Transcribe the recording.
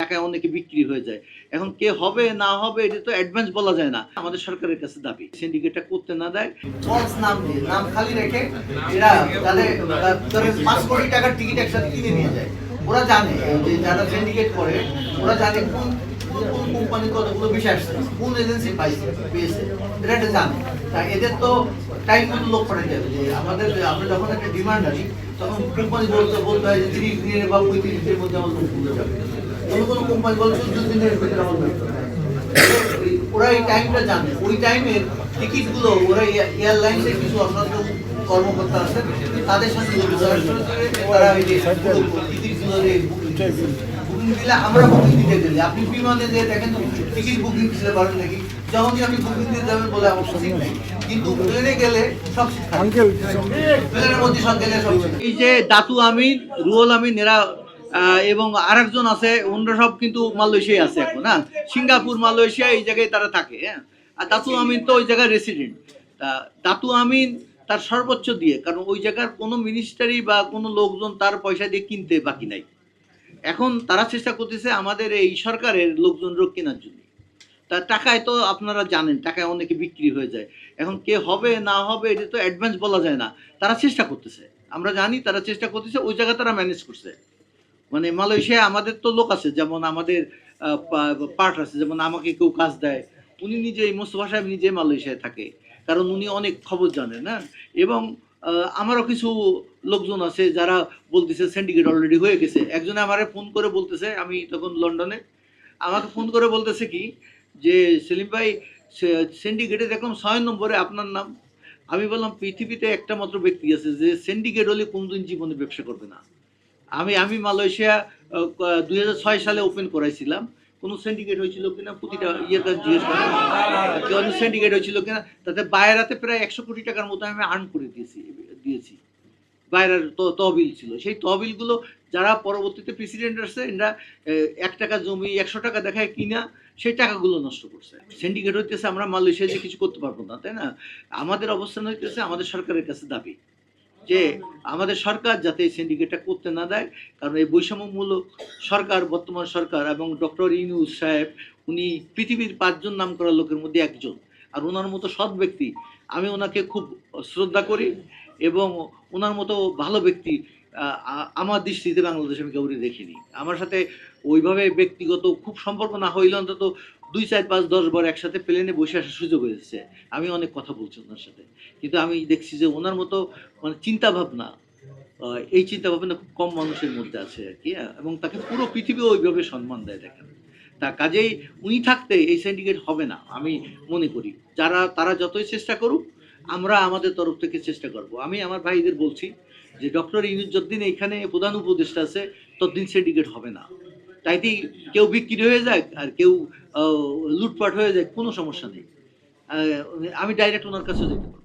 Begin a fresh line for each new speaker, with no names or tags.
টাকায় অনেকে বিক্রি হয়ে যায়। এখন কে হবে না হবে এটা তো অ্যাডভান্স বলা যায় না। আমাদের সরকারের কাছে দাবি সিন্ডিকেটটা করতে না দেয়, ফলস নাম দিয়ে নাম খালি রেখে এরা তাদের 5 কোটি টাকার টিকিট একসাথে কিনে নিয়ে যায়। ওরা জানে যে যারা সিন্ডিকেট করে ওরা জানে কোন কোন কোম্পানি কতগুলো বিষয় আসছে, কোন এজেন্সি পেয়েছে, এটা জানে। তা এদের তো টাইম মতো লোক পাঠাতে হবে যে আমরা যখন একটা ডিমান্ড আসি তখন কোম্পানি বলতে হয় যে 30 দিনের বা 35 দিনের মধ্যে আমার লোকগুলো যাবে। কোনো কোম্পানি বলে 14 দিনের ভিতরে আমার লোক, ওরা এই টাইমটা জানে। ওই টাইমের টিকিটগুলো ওরা এয়ারলাইন্সের কিছু অসাধু কর্মকর্তা আছে তাদের সাথে তারা ওই যে টিকিটগুলো বুকিং দিলে আমরা বুকিং দিতে গেলে আপনি বিমানে যে দেখেন টিকিট বুকিং দিতে পারেন নাকি, যখন আপনি বুকিং দিতে যাবেন বলে আমার ঠিক নেই, কিন্তু প্লেনে গেলে সব প্লেনের মধ্যে সব গেলে সব। এই যে দাতু আমিন, রুহুল আমিন এরা এবং আরেকজন আছে, অন্য সব কিন্তু মালয়েশিয়ায় আছে এখন। হ্যাঁ, সিঙ্গাপুর মালয়েশিয়া এই জায়গায় তারা থাকে। হ্যাঁ, আর দাতু আমিন তো ওই জায়গায় রেসিডেন্ট। দাতু আমিন তার সর্বোচ্চ দিয়ে, কারণ ওই জায়গার কোনো মিনিস্টারি বা কোনো লোকজন তার পয়সা দিয়ে কিনতে বাকি নাই। এখন তারা চেষ্টা করতেছে আমাদের এই সরকারের লোকজনরা কেনার জন্য। তার টাকায় তো আপনারা জানেন টাকায় অনেকে বিক্রি হয়ে যায়। এখন কে হবে না হবে এটা তো অ্যাডভান্স বলা যায় না। তারা চেষ্টা করতেছে, আমরা জানি তারা চেষ্টা করতেছে, ওই জায়গা তারা ম্যানেজ করছে। মানে মালয়েশিয়া আমাদের তো লোক আছে, যেমন আমাদের পার্ট আছে, যেমন আমাকে কেউ কাজ দেয়, উনি নিজেই মোস্তফা সাহেব নিজে মালয়েশিয়ায় থাকে, কারণ উনি অনেক খবর জানেন। না, এবং আমারও কিছু লোকজন আছে যারা বলতেছে সিন্ডিকেট অলরেডি হয়ে গেছে। একজনে আমারে ফোন করে বলতেছে, আমি তখন লন্ডনে, আমাকে ফোন করে বলতেছে কি যে সেলিম ভাই সিন্ডিকেটে দেখলাম 6 নম্বরে আপনার নাম। আমি বললাম পৃথিবীতে একটা মাত্র ব্যক্তি আছে যে সিন্ডিকেট হলে কোনদিন জীবনে ব্যবসা করবে না। আমি মালয়েশিয়া 2006 সালে ওপেন করাইছিলাম। কোনো সিন্ডিকেট হয়েছিল কিনা প্রতিটা ইয়ের কাছে জিজ্ঞেস করেন, কোন সিন্ডিকেট হয়েছিল কিনা। তাতে বাইরাতে প্রায় 100 কোটি টাকার মতো আমি আর্ন করে দিয়েছি। বাইরের তহবিল ছিল, সেই তহবিলগুলো যারা পরবর্তীতে প্রেসিডেন্ট আসছে এরা 1 টাকা জমি 100 টাকা দেখায় কিনা সেই টাকাগুলো নষ্ট করছে। সিন্ডিকেট হইতেছে আমরা মালয়েশিয়া যে কিছু করতে পারবো না, তাই না? আমাদের অবস্থান হইতেছে আমাদের সরকারের কাছে দাবি যে আমাদের সরকার যাতে এই সিন্ডিকেটটা করতে না দেয়, কারণ এই বৈষম্যমূলক সরকার বর্তমান সরকার এবং ডক্টর ইউনূস সাহেব উনি পৃথিবীর 5 জন নামকরা লোকের মধ্যে একজন, আর ওনার মতো সৎ ব্যক্তি আমি ওনাকে খুব শ্রদ্ধা করি, এবং ওনার মতো ভালো ব্যক্তি আমার দৃষ্টিতে বাংলাদেশে আমি কাউকে দেখিনি। আমার সাথে ওইভাবে ব্যক্তিগত খুব সম্পর্ক না হইলে অন্তত 2, 4, 5, 10 বার একসাথে প্লেনে বসে আসার সুযোগ হয়েছে। আমি অনেক কথা বলছি ওনার সাথে, কিন্তু আমি দেখছি যে ওনার মতো মানে চিন্তা ভাবনা, এই চিন্তা ভাবনা খুব কম মানুষের মধ্যে আছে আর কি। এবং তাকে পুরো পৃথিবী ওইভাবে সম্মান দেয় দেখেন। তা কাজেই উনি থাকতে এই সিন্ডিকেট হবে না আমি মনে করি। তারা যতই চেষ্টা করুক, আমরা আমাদের তরফ থেকে চেষ্টা করব। আমি আমার ভাইদের বলছি যে ডক্টর ইউনূস যতদিন এখানে প্রধান উপদেষ্টা আছে ততদিন সিন্ডিকেট হবে না। তাইতেই কেউ বিক্রি হয়ে যাক আর কেউ লুটপাট হয়ে যায়, কোনো সমস্যা নেই। আমি ডাইরেক্ট ওনার কাছে যেতে পারবো।